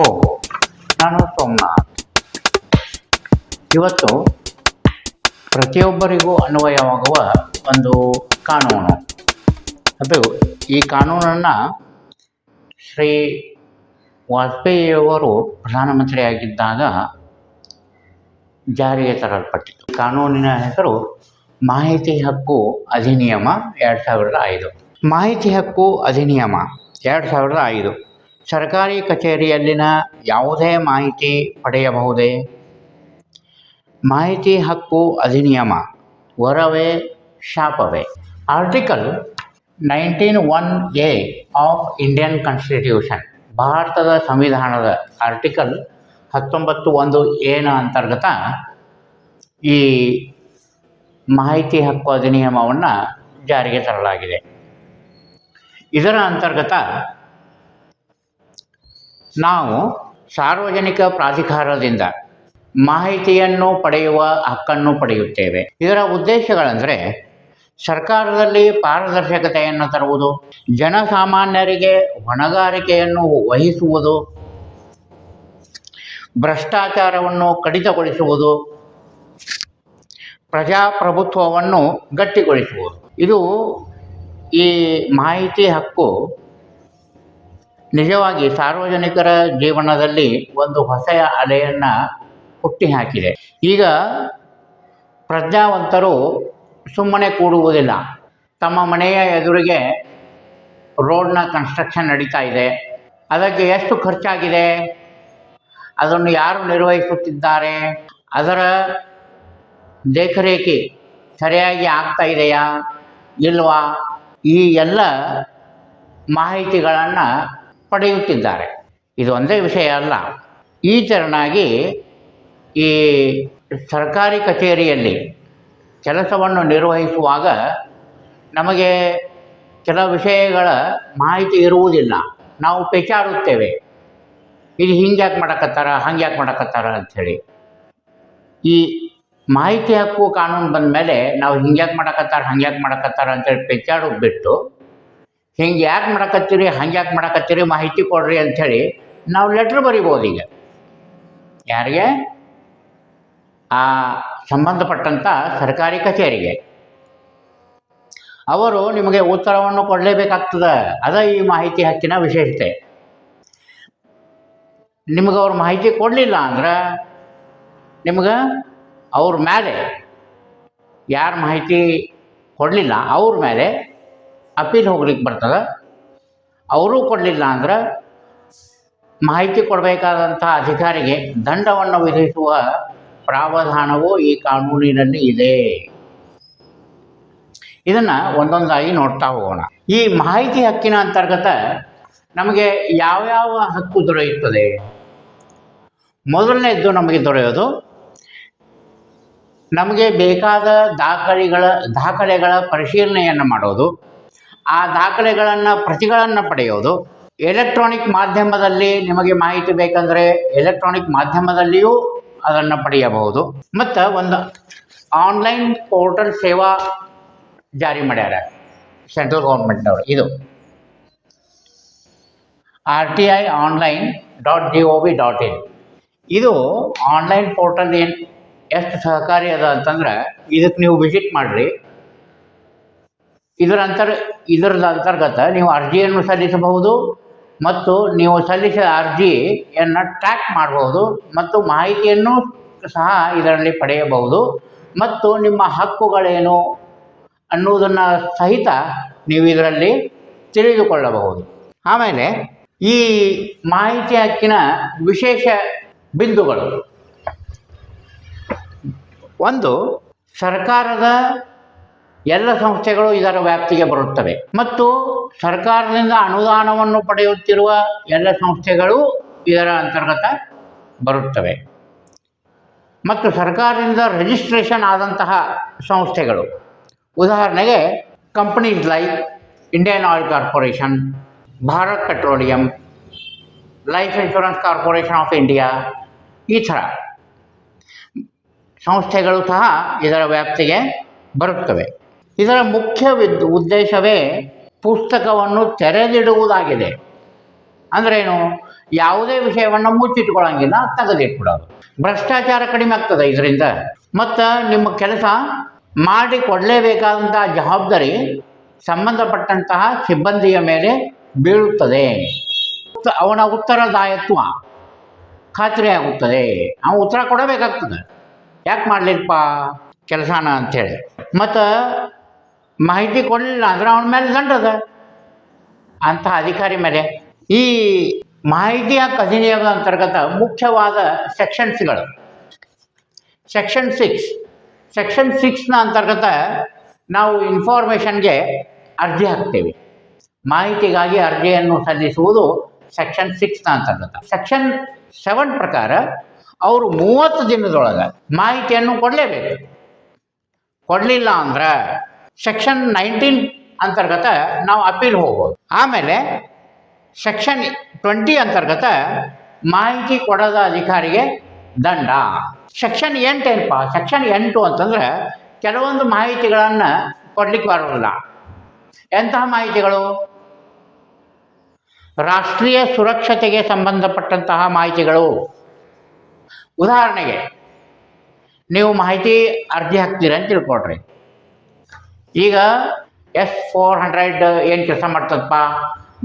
ಓ, ನಾನು ಸೋಮನಾಥ್. ಇವತ್ತು ಪ್ರತಿಯೊಬ್ಬರಿಗೂ ಅನ್ವಯವಾಗುವ ಒಂದು ಕಾನೂನು. ಅದು ಈ ಕಾನೂನನ್ನು ಶ್ರೀ ವಾಜಪೇಯಿಯವರು ಪ್ರಧಾನಮಂತ್ರಿಯಾಗಿದ್ದಾಗ ಜಾರಿಗೆ ತರಲ್ಪಟ್ಟಿತು. ಕಾನೂನಿನ ಹೆಸರು ಮಾಹಿತಿ ಹಕ್ಕು ಅಧಿನಿಯಮ 2005. ಮಾಹಿತಿ ಹಕ್ಕು ಅಧಿನಿಯಮ 2005 ಸರ್ಕಾರಿ ಕಚೇರಿಯಲ್ಲಿನ ಯಾವುದೇ ಮಾಹಿತಿ ಪಡೆಯಬಹುದೇ? ಮಾಹಿತಿ ಹಕ್ಕು ಅಧಿನಿಯಮ ವರವೇ ಶಾಪವೇ? Article 19(1)(a) of Indian constitution, ಭಾರತದ ಸಂವಿಧಾನದ ಆರ್ಟಿಕಲ್ 19(1)(a) ಅಂತರ್ಗತ ಈ ಮಾಹಿತಿ ಹಕ್ಕು ಅಧಿನಿಯಮವನ್ನು ಜಾರಿಗೆ ತರಲಾಗಿದೆ. ಇದರ ಅಂತರ್ಗತ ನಾವು ಸಾರ್ವಜನಿಕ ಪ್ರಾಧಿಕಾರದಿಂದ ಮಾಹಿತಿಯನ್ನು ಪಡೆಯುವ ಹಕ್ಕನ್ನು ಪಡೆಯುತ್ತೇವೆ. ಇದರ ಉದ್ದೇಶಗಳೆಂದರೆ ಸರ್ಕಾರದಲ್ಲಿ ಪಾರದರ್ಶಕತೆಯನ್ನು ತರುವುದು, ಜನಸಾಮಾನ್ಯರಿಗೆ ಹೊಣೆಗಾರಿಕೆಯನ್ನು ವಹಿಸುವುದು, ಭ್ರಷ್ಟಾಚಾರವನ್ನು ಕಡಿತಗೊಳಿಸುವುದು, ಪ್ರಜಾಪ್ರಭುತ್ವವನ್ನು ಗಟ್ಟಿಗೊಳಿಸುವುದು. ಇದು ಈ ಮಾಹಿತಿ ಹಕ್ಕು ನಿಜವಾಗಿ ಸಾರ್ವಜನಿಕರ ಜೀವನದಲ್ಲಿ ಒಂದು ಹೊಸ ಅಲೆಯನ್ನು ಹುಟ್ಟಿಹಾಕಿದೆ. ಈಗ ಪ್ರಜ್ಞಾವಂತರು ಸುಮ್ಮನೆ ಕೂಡುವುದಿಲ್ಲ. ತಮ್ಮ ಮನೆಯ ಎದುರಿಗೆ ರೋಡ್ನ ಕನ್ಸ್ಟ್ರಕ್ಷನ್ ನಡೀತಾ ಇದೆ, ಅದಕ್ಕೆ ಎಷ್ಟು ಖರ್ಚಾಗಿದೆ, ಅದನ್ನು ಯಾರು ನಿರ್ವಹಿಸುತ್ತಿದ್ದಾರೆ, ಅದರ ದೇಖರೇಖೆ ಸರಿಯಾಗಿ ಆಗ್ತಾ ಇದೆಯಾ ಇಲ್ವಾ, ಈ ಎಲ್ಲ ಮಾಹಿತಿಗಳನ್ನು ಪಡೆಯುತ್ತಿದ್ದಾರೆ. ಇದು ಒಂದೇ ವಿಷಯ ಅಲ್ಲ. ಈ ತೆರನಾಗಿ ಈ ಸರ್ಕಾರಿ ಕಚೇರಿಯಲ್ಲಿ ಕೆಲಸವನ್ನು ನಿರ್ವಹಿಸುವಾಗ ನಮಗೆ ಕೆಲವು ವಿಷಯಗಳ ಮಾಹಿತಿ ಇರುವುದಿಲ್ಲ. ನಾವು ಪೇಚಾಡುತ್ತೇವೆ, ಇದು ಹಿಂಗ್ಯಾಕೆ ಮಾಡಕತ್ತಾರ, ಹಂಗ್ಯಾಕೆ ಮಾಡಕತ್ತಾರ ಅಂಥೇಳಿ. ಈ ಮಾಹಿತಿ ಹಕ್ಕು ಕಾನೂನು ಬಂದ ಮೇಲೆ ನಾವು ಹಿಂಗ್ಯಾಕೆ ಮಾಡಕತ್ತಾರ, ಹಂಗ್ಯಾಕೆ ಮಾಡಕತ್ತಾರ ಅಂತೇಳಿ ಪೇಚಾಡೋದು ಬಿಟ್ಟು, ಹಿಂಗೆ ಯಾಕೆ ಮಾಡಕತ್ತೀರಿ, ಹಂಗ್ಯಾಕೆ ಮಾಡಕತ್ತೀರಿ, ಮಾಹಿತಿ ಕೊಡ್ರಿ ಅಂಥೇಳಿ ನಾವು ಲೆಟ್ರ್ ಬರಿಬೋದು. ಈಗ ಯಾರಿಗೆ? ಆ ಸಂಬಂಧಪಟ್ಟಂಥ ಸರ್ಕಾರಿ ಕಚೇರಿಗೆ. ಅವರು ನಿಮಗೆ ಉತ್ತರವನ್ನು ಕೊಡಲೇಬೇಕಾಗ್ತದೆ. ಅದ ಈ ಮಾಹಿತಿ ಹಕ್ಕಿನ ವಿಶೇಷತೆ. ನಿಮಗೆ ಅವ್ರು ಮಾಹಿತಿ ಕೊಡಲಿಲ್ಲ ಅಂದ್ರೆ ನಿಮ್ಗೆ ಅವ್ರ ಮೇಲೆ, ಯಾರು ಮಾಹಿತಿ ಕೊಡಲಿಲ್ಲ ಅವ್ರ ಮೇಲೆ ಅಪೀಲ್ ಹೋಗ್ಲಿಕ್ಕೆ ಬರ್ತದೆ. ಅವರೂ ಕೊಡಲಿಲ್ಲ ಅಂದ್ರೆ ಮಾಹಿತಿ ಕೊಡಬೇಕಾದಂಥ ಅಧಿಕಾರಿಗೆ ದಂಡವನ್ನು ವಿಧಿಸುವ ಪ್ರಾವಧಾನವೂ ಈ ಕಾನೂನಿನಲ್ಲಿ ಇದೆ. ಇದನ್ನು ಒಂದೊಂದಾಗಿ ನೋಡ್ತಾ ಹೋಗೋಣ. ಈ ಮಾಹಿತಿ ಹಕ್ಕಿನ ಅಂತರ್ಗತ ನಮಗೆ ಯಾವ್ಯಾವ ಹಕ್ಕು ದೊರೆಯುತ್ತದೆ? ಮೊದಲನೇದ್ದು ನಮಗೆ ದೊರೆಯೋದು, ನಮಗೆ ಬೇಕಾದ ದಾಖಲೆಗಳ ಪರಿಶೀಲನೆಯನ್ನು ಮಾಡೋದು, ಆ ದಾಖಲೆಗಳನ್ನು ಪ್ರತಿಗಳನ್ನು ಪಡೆಯೋದು. ಎಲೆಕ್ಟ್ರಾನಿಕ್ ಮಾಧ್ಯಮದಲ್ಲಿ ನಿಮಗೆ ಮಾಹಿತಿ ಬೇಕಂದರೆ ಎಲೆಕ್ಟ್ರಾನಿಕ್ ಮಾಧ್ಯಮದಲ್ಲಿಯೂ ಅದನ್ನು ಪಡೆಯಬಹುದು. ಮತ್ತು ಒಂದು ಆನ್ಲೈನ್ ಪೋರ್ಟಲ್ ಸೇವಾ ಜಾರಿ ಮಾಡ್ಯಾರ ಸೆಂಟ್ರಲ್ ಗೌರ್ಮೆಂಟ್ನವರು. ಇದು RTI.online.gov.in. ಇದು ಆನ್ಲೈನ್ ಪೋರ್ಟಲ್ ಎಷ್ಟು ಸಹಕಾರಿ ಅದ ಅಂತಂದ್ರೆ ಇದಕ್ಕೆ ನೀವು ವಿಸಿಟ್ ಮಾಡಿರಿ. ಇದರದ ಅಂತರ್ಗತ ನೀವು ಅರ್ಜಿಯನ್ನು ಸಲ್ಲಿಸಬಹುದು ಮತ್ತು ನೀವು ಸಲ್ಲಿಸಿದ ಅರ್ಜಿಯನ್ನು ಟ್ರ್ಯಾಕ್ ಮಾಡಬಹುದು ಮತ್ತು ಮಾಹಿತಿಯನ್ನು ಸಹ ಇದರಲ್ಲಿ ಪಡೆಯಬಹುದು ಮತ್ತು ನಿಮ್ಮ ಹಕ್ಕುಗಳೇನು ಅನ್ನುವುದನ್ನು ಸಹಿತ ನೀವು ಇದರಲ್ಲಿ ತಿಳಿದುಕೊಳ್ಳಬಹುದು. ಆಮೇಲೆ ಈ ಮಾಹಿತಿ ಹಕ್ಕಿನ ವಿಶೇಷ ಬಿಂದುಗಳು. ಒಂದು, ಸರ್ಕಾರದ ಎಲ್ಲ ಸಂಸ್ಥೆಗಳು ಇದರ ವ್ಯಾಪ್ತಿಗೆ ಬರುತ್ತವೆ ಮತ್ತು ಸರ್ಕಾರದಿಂದ ಅನುದಾನವನ್ನು ಪಡೆಯುತ್ತಿರುವ ಎಲ್ಲ ಸಂಸ್ಥೆಗಳು ಇದರ ಅಂತರ್ಗತ ಬರುತ್ತವೆ ಮತ್ತು ಸರ್ಕಾರದಿಂದ ರಿಜಿಸ್ಟ್ರೇಷನ್ ಆದಂತಹ ಸಂಸ್ಥೆಗಳು, ಉದಾಹರಣೆಗೆ companies like Indian oil corporation, Bharat petroleum, life insurance corporation of India, ಈ ಥರ ಸಂಸ್ಥೆಗಳು ಸಹ ಇದರ ವ್ಯಾಪ್ತಿಗೆ ಬರುತ್ತವೆ. ಇದರ ಮುಖ್ಯ ಉದ್ದೇಶವೇ ಪುಸ್ತಕವನ್ನು ತೆರೆದಿಡುವುದಾಗಿದೆ. ಅಂದ್ರೇನು, ಯಾವುದೇ ವಿಷಯವನ್ನು ಮುಚ್ಚಿಟ್ಕೊಳ್ಳಂಗಿಲ್ಲ, ತೆಗೆದಿಟ್ಬಿಡೋದು. ಭ್ರಷ್ಟಾಚಾರ ಕಡಿಮೆ ಆಗ್ತದೆ ಇದರಿಂದ. ಮತ್ತು ನಿಮ್ಮ ಕೆಲಸ ಮಾಡಿ ಕೊಡಲೇಬೇಕಾದಂಥ ಜವಾಬ್ದಾರಿ ಸಂಬಂಧಪಟ್ಟಂತಹ ಸಿಬ್ಬಂದಿಯ ಮೇಲೆ ಬೀಳುತ್ತದೆ. ಅವನ ಉತ್ತರದಾಯತ್ವ ಖಾತ್ರಿ ಆಗುತ್ತದೆ. ಅವನು ಉತ್ತರ ಕೊಡಬೇಕಾಗ್ತದೆ, ಯಾಕೆ ಮಾಡಲಿಲ್ಲಪ್ಪ ಕೆಲಸನ ಅಂಥೇಳಿ. ಮತ್ತು ಮಾಹಿತಿ ಕೊಡಲಿಲ್ಲ ಅಂದ್ರೆ ಅವನ ಮೇಲೆ ದಂಡದ ಅಂಥ ಅಧಿಕಾರಿ ಮೇಲೆ. ಈ ಮಾಹಿತಿ ಹಕ್ಕು ಅಧಿನಿಯಮದ ಅಂತರ್ಗತ ಮುಖ್ಯವಾದ ಸೆಕ್ಷನ್ಸ್ಗಳು ಸೆಕ್ಷನ್ 6ನ ಅಂತರ್ಗತ ನಾವು ಇನ್ಫಾರ್ಮೇಷನ್ಗೆ ಅರ್ಜಿ ಹಾಕ್ತೇವೆ. ಮಾಹಿತಿಗಾಗಿ ಅರ್ಜಿಯನ್ನು ಸಲ್ಲಿಸುವುದು ಸೆಕ್ಷನ್ 6ನ ಅಂತರ್ಗತ. ಸೆಕ್ಷನ್ 7 ಪ್ರಕಾರ ಅವರು 30 ದಿನದೊಳಗೆ ಮಾಹಿತಿಯನ್ನು ಕೊಡಲೇಬೇಕು. ಕೊಡಲಿಲ್ಲ ಅಂದ್ರೆ ಸೆಕ್ಷನ್ 19 ಅಂತರ್ಗತ ನಾವು ಅಪೀಲ್ ಹೋಗ್ಬೋದು. ಆಮೇಲೆ ಸೆಕ್ಷನ್ 20 ಅಂತರ್ಗತ ಮಾಹಿತಿ ಕೊಡದ ಅಧಿಕಾರಿಗೆ ದಂಡ. ಸೆಕ್ಷನ್ 8 ಏನಪ್ಪ? ಸೆಕ್ಷನ್ 8 ಅಂತಂದ್ರೆ ಕೆಲವೊಂದು ಮಾಹಿತಿಗಳನ್ನು ಕೊಡ್ಲಿಕ್ಕೆ ಬರೋದಿಲ್ಲ. ಎಂತಹ ಮಾಹಿತಿಗಳು? ರಾಷ್ಟ್ರೀಯ ಸುರಕ್ಷತೆಗೆ ಸಂಬಂಧಪಟ್ಟಂತಹ ಮಾಹಿತಿಗಳು. ಉದಾಹರಣೆಗೆ ನೀವು ಮಾಹಿತಿ ಅರ್ಜಿ ಹಾಕ್ತೀರಿ ಅಂತ ತಿಳ್ಕೊಳ್ರಿ. ಈಗ S-400 ಏನು ಕೆಲಸ ಮಾಡ್ತದಪ್ಪ?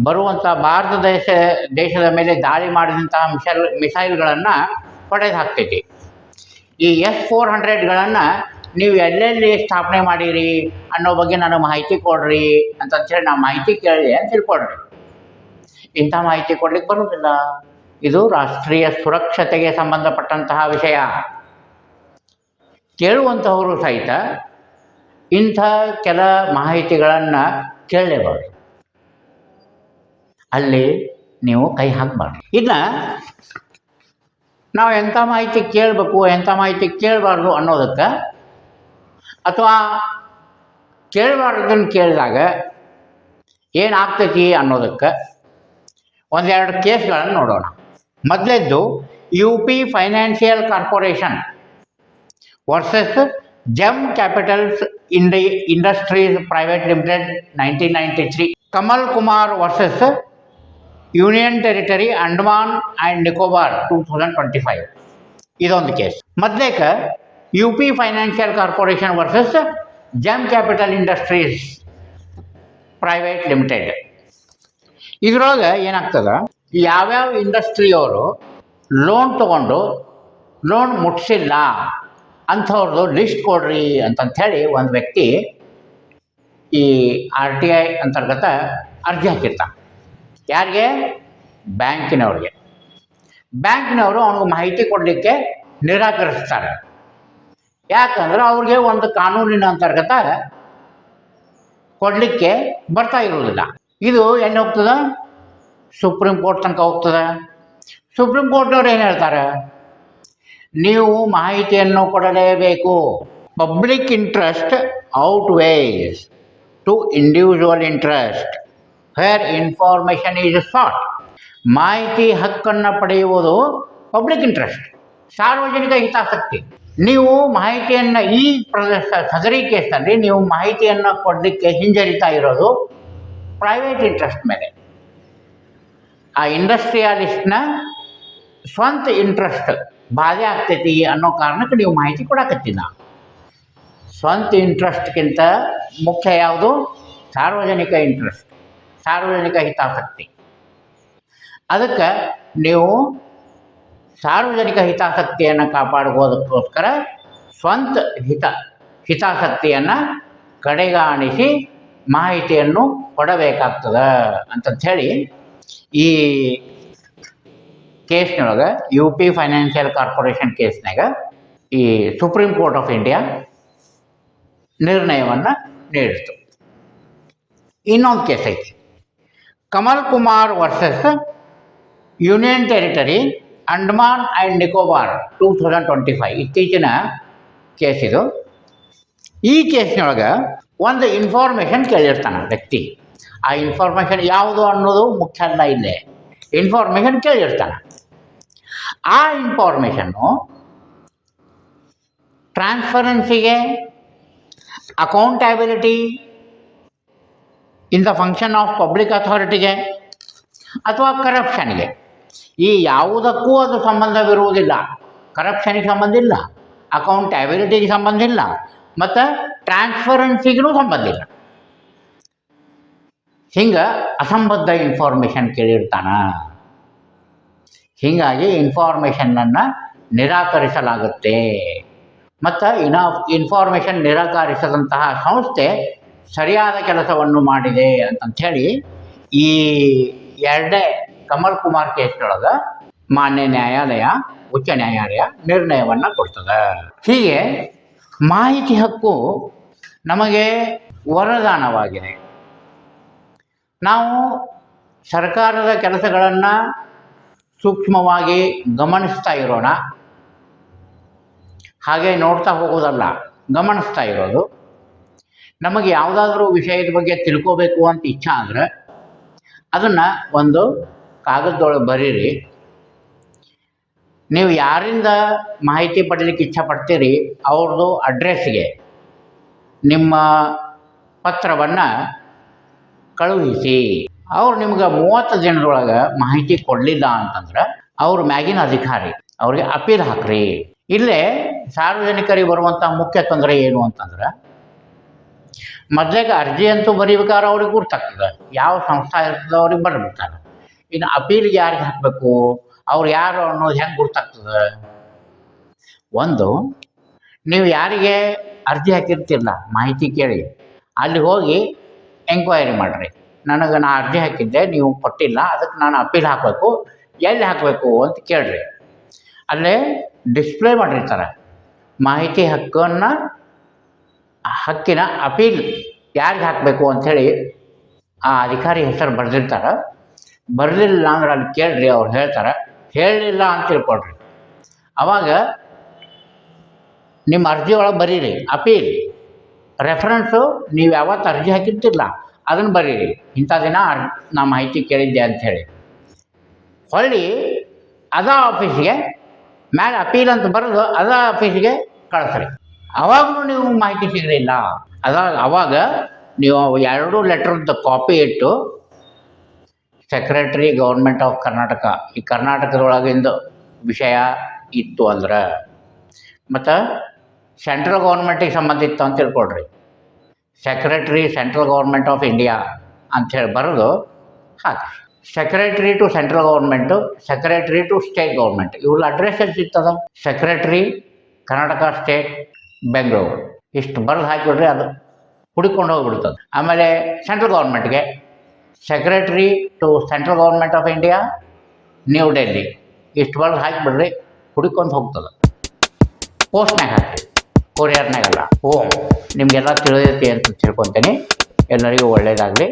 ಬರುವಂಥ ಭಾರತ ದೇಶದ ಮೇಲೆ ದಾಳಿ ಮಾಡಿದಂತಹ ಮಿಸೈಲ್ಗಳನ್ನು ಹೊಡೆದು ಹಾಕ್ತೈತಿ. ಈ S-400ಗಳನ್ನು ನೀವು ಎಲ್ಲೆಲ್ಲಿ ಸ್ಥಾಪನೆ ಮಾಡಿರಿ ಅನ್ನೋ ಬಗ್ಗೆ ನನಗೆ ಮಾಹಿತಿ ಕೊಡ್ರಿ ಅಂತಂತೇಳಿ ನಾವು ಮಾಹಿತಿ ಕೇಳಿ ಅಂತ ತಿಳ್ಕೊಳ್ರಿ. ಇಂಥ ಮಾಹಿತಿ ಕೊಡ್ಲಿಕ್ಕೆ ಬರುವುದಿಲ್ಲ. ಇದು ರಾಷ್ಟ್ರೀಯ ಸುರಕ್ಷತೆಗೆ ಸಂಬಂಧಪಟ್ಟಂತಹ ವಿಷಯ. ಕೇಳುವಂಥವರು ಸಹಿತ ಇಂಥ ಕೆಲ ಮಾಹಿತಿಗಳನ್ನು ಕೇಳಲೇಬಾರ್ದು. ಅಲ್ಲಿ ನೀವು ಕೈ ಹಾಕಬಾರ್ದು. ಇನ್ನು ನಾವು ಎಂಥ ಮಾಹಿತಿ ಕೇಳಬೇಕು, ಎಂಥ ಮಾಹಿತಿ ಕೇಳಬಾರ್ದು ಅನ್ನೋದಕ್ಕೆ, ಅಥವಾ ಕೇಳಬಾರ್ದನ್ನು ಕೇಳಿದಾಗ ಏನಾಗ್ತೈತಿ ಅನ್ನೋದಕ್ಕೆ ಒಂದೆರಡು ಕೇಸ್ಗಳನ್ನು ನೋಡೋಣ. ಮೊದಲೇದ್ದು UP financial corporation versus gem capitals industries private limited 1993. Kamal Kumar versus union territory Andaman and Nicobar 2025. ಇದೊಂದು ಕೇಸ್. ಮೊದಲೇಕ UP financial corporation versus gem capital industries private limited. ಇದ್ರೊಳಗೆ ಏನಾಗ್ತದೆ, ಯಾವ್ಯಾವ ಇಂಡಸ್ಟ್ರಿಯವರು ಲೋನ್ ತೊಗೊಂಡು ಲೋನ್ ಮುಟ್ಸಿಲ್ಲ ಅಂಥವ್ರದ್ದು ಲಿಸ್ಟ್ ಕೊಡ್ರಿ ಅಂತಂಥೇಳಿ ಒಂದು ವ್ಯಕ್ತಿ ಈ RTI ಅಂತರ್ಗತ ಅರ್ಜಿ ಹಾಕಿರ್ತಾನೆ. ಯಾರಿಗೆ? ಬ್ಯಾಂಕಿನವ್ರಿಗೆ. ಬ್ಯಾಂಕಿನವರು ಅವನಿಗೆ ಮಾಹಿತಿ ಕೊಡಲಿಕ್ಕೆ ನಿರಾಕರಿಸ್ತಾರೆ. ಯಾಕಂದ್ರೆ ಅವ್ರಿಗೆ ಒಂದು ಕಾನೂನಿನ ಅಂತರ್ಗತ ಕೊಡಲಿಕ್ಕೆ ಬರ್ತಾ ಇರುವುದಿಲ್ಲ. ಇದು ಎಲ್ಲಿ ಹೋಗ್ತದೆ? ಸುಪ್ರೀಂ ಕೋರ್ಟ್ ತನಕ ಹೋಗ್ತದೆ. ಸುಪ್ರೀಂ ಕೋರ್ಟ್ನವ್ರು ಏನು ಹೇಳ್ತಾರೆ? ನೀವು ಮಾಹಿತಿಯನ್ನು ಕೊಡಲೇಬೇಕು. Public interest outweighs to individual interest where information is sought. ಮಾಹಿತಿ ಹಕ್ಕನ್ನು ಪಡೆಯುವುದು ಪಬ್ಲಿಕ್ ಇಂಟ್ರೆಸ್ಟ್, ಸಾರ್ವಜನಿಕ ಹಿತಾಸಕ್ತಿ. ನೀವು ಮಾಹಿತಿಯನ್ನು ಈ ಸದರಿ ಕೇಸ್ನಲ್ಲಿ ನೀವು ಮಾಹಿತಿಯನ್ನು ಕೊಡಲಿಕ್ಕೆ ಹಿಂಜರಿತಾ ಇರೋದು ಪ್ರೈವೇಟ್ ಇಂಟ್ರೆಸ್ಟ್ ಮೇಲೆ. ಆ ಇಂಡಸ್ಟ್ರಿಯಲಿಸ್ಟ್ನ ಸ್ವಂತ ಇಂಟ್ರೆಸ್ಟ್ ಬಾಧೆ ಆಗ್ತೈತಿ ಅನ್ನೋ ಕಾರಣಕ್ಕೆ ನೀವು ಮಾಹಿತಿ ಕೊಡಕತ್ತಿಲ್ಲ. ಸ್ವಂತ ಇಂಟ್ರೆಸ್ಟ್ಗಿಂತ ಮುಖ್ಯ ಯಾವುದು? ಸಾರ್ವಜನಿಕ ಇಂಟ್ರೆಸ್ಟ್, ಸಾರ್ವಜನಿಕ ಹಿತಾಸಕ್ತಿ. ಅದಕ್ಕೆ ನೀವು ಸಾರ್ವಜನಿಕ ಹಿತಾಸಕ್ತಿಯನ್ನು ಕಾಪಾಡುವುದಕ್ಕೋಸ್ಕರ ಸ್ವಂತ ಹಿತಾಸಕ್ತಿಯನ್ನು ಕಡೆಗಾಣಿಸಿ ಮಾಹಿತಿಯನ್ನು ಕೊಡಬೇಕಾಗ್ತದೆ ಅಂತಂಥೇಳಿ ಈ ಕೇಸ್ನೊಳಗೆ UP ಫೈನಾನ್ಷಿಯಲ್ ಕಾರ್ಪೊರೇಷನ್ ಕೇಸ್ನಾಗ ಈ ಸುಪ್ರೀಂ ಕೋರ್ಟ್ ಆಫ್ ಇಂಡಿಯಾ ನಿರ್ಣಯವನ್ನು ನೀಡಿತು. ಇನ್ನೊಂದು ಕೇಸ್ ಐತಿ, Kamal Kumar versus union territory Andaman and Nicobar 2025. ಇತ್ತೀಚಿನ ಕೇಸ್ ಇದು. ಈ ಕೇಸ್ನೊಳಗೆ ಒಂದು ಇನ್ಫಾರ್ಮೇಷನ್ ಕೇಳಿರ್ತಾನೆ ವ್ಯಕ್ತಿ. ಆ ಇನ್ಫಾರ್ಮೇಷನ್ ಯಾವುದು ಅನ್ನೋದು ಮುಖ್ಯ ಅಲ್ಲ. ಇಲ್ಲೇ ಇನ್ಫಾರ್ಮೇಷನ್ ಕೇಳಿರ್ತಾನೆ. ಆ ಇನ್ಫಾರ್ಮೇಷನ್ನು ಟ್ರಾನ್ಸ್ಪರೆನ್ಸಿಗೆ, accountability in the function of public ಅಥಾರಿಟಿಗೆ ಅಥವಾ ಕರಪ್ಷನ್ಗೆ. ಈ ಯಾವುದಕ್ಕೂ ಅದು ಸಂಬಂಧವಿರುವುದಿಲ್ಲ. ಕರಪ್ಷನ್ಗೆ ಸಂಬಂಧ ಇಲ್ಲ, ಅಕೌಂಟಬಿಲಿಟಿಗೆ ಸಂಬಂಧ ಇಲ್ಲ, ಮತ್ತು ಟ್ರಾನ್ಸ್ಪರೆನ್ಸಿಗೂ ಸಂಬಂಧ ಇಲ್ಲ. ಹಿಂಗೆ ಅಸಂಬದ್ಧ ಇನ್ಫಾರ್ಮೇಷನ್ ಕೇಳಿರ್ತಾನ. ಹೀಗಾಗಿ ಇನ್ಫಾರ್ಮೇಷನನ್ನು ನಿರಾಕರಿಸಲಾಗುತ್ತೆ. ಮತ್ತು ಇನ್ಫಾರ್ಮೇಷನ್ ನಿರಾಕರಿಸಿದಂತಹ ಸಂಸ್ಥೆ ಸರಿಯಾದ ಕೆಲಸವನ್ನು ಮಾಡಿದೆ ಅಂತಂಥೇಳಿ ಈ ಎರಡೇ ಕಮಲ್ ಕುಮಾರ್ ಕೇಸ್ನೊಳಗೆ ಮಾನ್ಯ ನ್ಯಾಯಾಲಯ, ಉಚ್ಚ ನ್ಯಾಯಾಲಯ ನಿರ್ಣಯವನ್ನು ಕೊಡ್ತದೆ. ಹೀಗೆ ಮಾಹಿತಿ ಹಕ್ಕು ನಮಗೆ ವರದಾನವಾಗಿದೆ. ನಾವು ಸರ್ಕಾರದ ಕೆಲಸಗಳನ್ನು ಸೂಕ್ಷ್ಮವಾಗಿ ಗಮನಿಸ್ತಾ ಇರೋಣ. ಹಾಗೆ ನೋಡ್ತಾ ಹೋಗೋದಲ್ಲ, ಗಮನಿಸ್ತಾ ಇರೋದು. ನಮಗೆ ಯಾವುದಾದ್ರೂ ವಿಷಯದ ಬಗ್ಗೆ ತಿಳ್ಕೋಬೇಕು ಅಂತ ಇಚ್ಛೆ ಆದರೆ ಅದನ್ನು ಒಂದು ಕಾಗದದೊಳಗೆ ಬರೀರಿ. ನೀವು ಯಾರಿಂದ ಮಾಹಿತಿ ಪಡಲಿಕ್ಕೆ ಇಚ್ಛಪಡ್ತೀರಿ ಅವ್ರದ್ದು ಅಡ್ರೆಸ್ಗೆ ನಿಮ್ಮ ಪತ್ರವನ್ನು ಕಳುಹಿಸಿ. ಅವ್ರು ನಿಮ್ಗೆ 30 ದಿನದೊಳಗೆ ಮಾಹಿತಿ ಕೊಡಲಿಲ್ಲ ಅಂತಂದ್ರೆ ಅವ್ರ ಮ್ಯಾಗಿನ ಅಧಿಕಾರಿ ಅವ್ರಿಗೆ ಅಪೀಲ್ ಹಾಕ್ರಿ. ಇಲ್ಲೇ ಸಾರ್ವಜನಿಕರಿಗೆ ಬರುವಂಥ ಮುಖ್ಯ ತೊಂದರೆ ಏನು ಅಂತಂದ್ರೆ, ಮೊದಲಿಗೆ ಅರ್ಜಿ ಅಂತೂ ಬರೀಬೇಕಾದ್ರೆ ಅವ್ರಿಗೆ ಗುರ್ತಾಗ್ತದೆ, ಯಾವ ಸಂಸ್ಥೆ ಇರ್ತದೆ ಅವ್ರಿಗೆ ಬರ್ಬಿಡ್ತಾರೆ. ಇನ್ನು ಅಪೀಲ್ಗೆ ಯಾರಿಗೆ ಹಾಕಬೇಕು, ಅವ್ರು ಯಾರು ಅನ್ನೋದು ಹೆಂಗೆ ಗುರ್ತಾಗ್ತದೆ? ಒಂದು, ನೀವು ಯಾರಿಗೆ ಅರ್ಜಿ ಹಾಕಿರ್ತಿರಲ್ಲ ಮಾಹಿತಿ ಕೇಳಿ, ಅಲ್ಲಿ ಹೋಗಿ ಎಂಕ್ವೈರಿ ಮಾಡಿರಿ. ನಾ ಅರ್ಜಿ ಹಾಕಿದ್ದೆ, ನೀವು ಕೊಟ್ಟಿಲ್ಲ, ಅದಕ್ಕೆ ನಾನು ಅಪೀಲ್ ಹಾಕಬೇಕು, ಎಲ್ಲಿ ಹಾಕಬೇಕು ಅಂತ ಕೇಳ್ರಿ. ಅಲ್ಲೇ ಡಿಸ್ಪ್ಲೇ ಮಾಡಿರ್ತಾರೆ ಮಾಹಿತಿ ಹಕ್ಕಿನ ಅಪೀಲ್ ಯಾರಿಗೆ ಹಾಕಬೇಕು ಅಂಥೇಳಿ ಆ ಅಧಿಕಾರಿ ಹೆಸರು ಬರೆದಿರ್ತಾರೆ. ಬರಲಿಲ್ಲ ಅಂದ್ರೆ ಅಲ್ಲಿ ಕೇಳ್ರಿ, ಅವ್ರು ಹೇಳ್ತಾರೆ. ಹೇಳಲಿಲ್ಲ ಅಂತ ತಿಳ್ಕೊಳ್ರಿ. ಆವಾಗ ನಿಮ್ಮ ಅರ್ಜಿ ಒಳಗೆ ಬರೀರಿ ಅಪೀಲ್ ರೆಫರೆನ್ಸು. ನೀವು ಯಾವತ್ತು ಅರ್ಜಿ ಹಾಕಿರ್ತಿರಲ್ಲ ಅದನ್ನು ಬರೀರಿ, ಇಂಥ ದಿನ ನಾ ಮಾಹಿತಿ ಕೇಳಿದ್ದೆ ಅಂಥೇಳಿ. ಹೊಳ್ಳಿ ಅದ ಆಫೀಸಿಗೆ ಮ್ಯಾಲೆ ಅಪೀಲ್ ಅಂತ ಬರೆದು ಅದ ಆಫೀಸಿಗೆ ಕಳಿಸ್ರಿ. ಅವಾಗೂ ನೀವು ಮಾಹಿತಿ ಸಿಗಲಿಲ್ಲ ಅವಾಗ ನೀವು 2 ಲೆಟ್ರದ್ದು ಕಾಪಿ ಇಟ್ಟು ಸೆಕ್ರೆಟರಿ ಗೌರ್ಮೆಂಟ್ ಆಫ್ ಕರ್ನಾಟಕ, ಈ ಕರ್ನಾಟಕದೊಳಗಿಂದ ವಿಷಯ ಇತ್ತು ಅಂದ್ರೆ, ಮತ್ತು ಸೆಂಟ್ರಲ್ ಗೌರ್ಮೆಂಟಿಗೆ ಸಂಬಂಧ ಇತ್ತು ಅಂತ ತಿಳ್ಕೊಳ್ರಿ, secretary central government of India ಅಂಥೇಳಿ ಬರೆದು ಹಾಕಿ. Secretary to central government, secretary to state government, ಇವ್ರ ಅಡ್ರೆಸ್ ಎಷ್ಟು ಸಿಗ್ತದೆ? ಸೆಕ್ರೆಟರಿ ಕರ್ನಾಟಕ ಸ್ಟೇಟ್ ಬೆಂಗಳೂರು, ಇಷ್ಟು ಬರೆದು ಹಾಕಿಬಿಡ್ರಿ, ಅದು ಹುಡುಕೊಂಡು ಹೋಗಿಬಿಡ್ತದೆ. ಆಮೇಲೆ ಸೆಂಟ್ರಲ್ ಗೌರ್ಮೆಂಟ್ಗೆ secretary to central government of India New Delhi, ಇಷ್ಟು ಬರೆದು ಹಾಕಿಬಿಡ್ರಿ, ಹುಡುಕೊಂಡು ಹೋಗ್ತದೆ. ಪೋಸ್ಟ್ನಾಗ ಹಾಕಿ, ಕೊರಿಯರ್ನಾಗಲ್ಲ. ನಿಮಗೆಲ್ಲ ತಿಳಿದೈತಿ ಅಂತ ತಿಳ್ಕೊತೀನಿ. ಎಲ್ಲರಿಗೂ ಒಳ್ಳೆಯದಾಗಲಿ.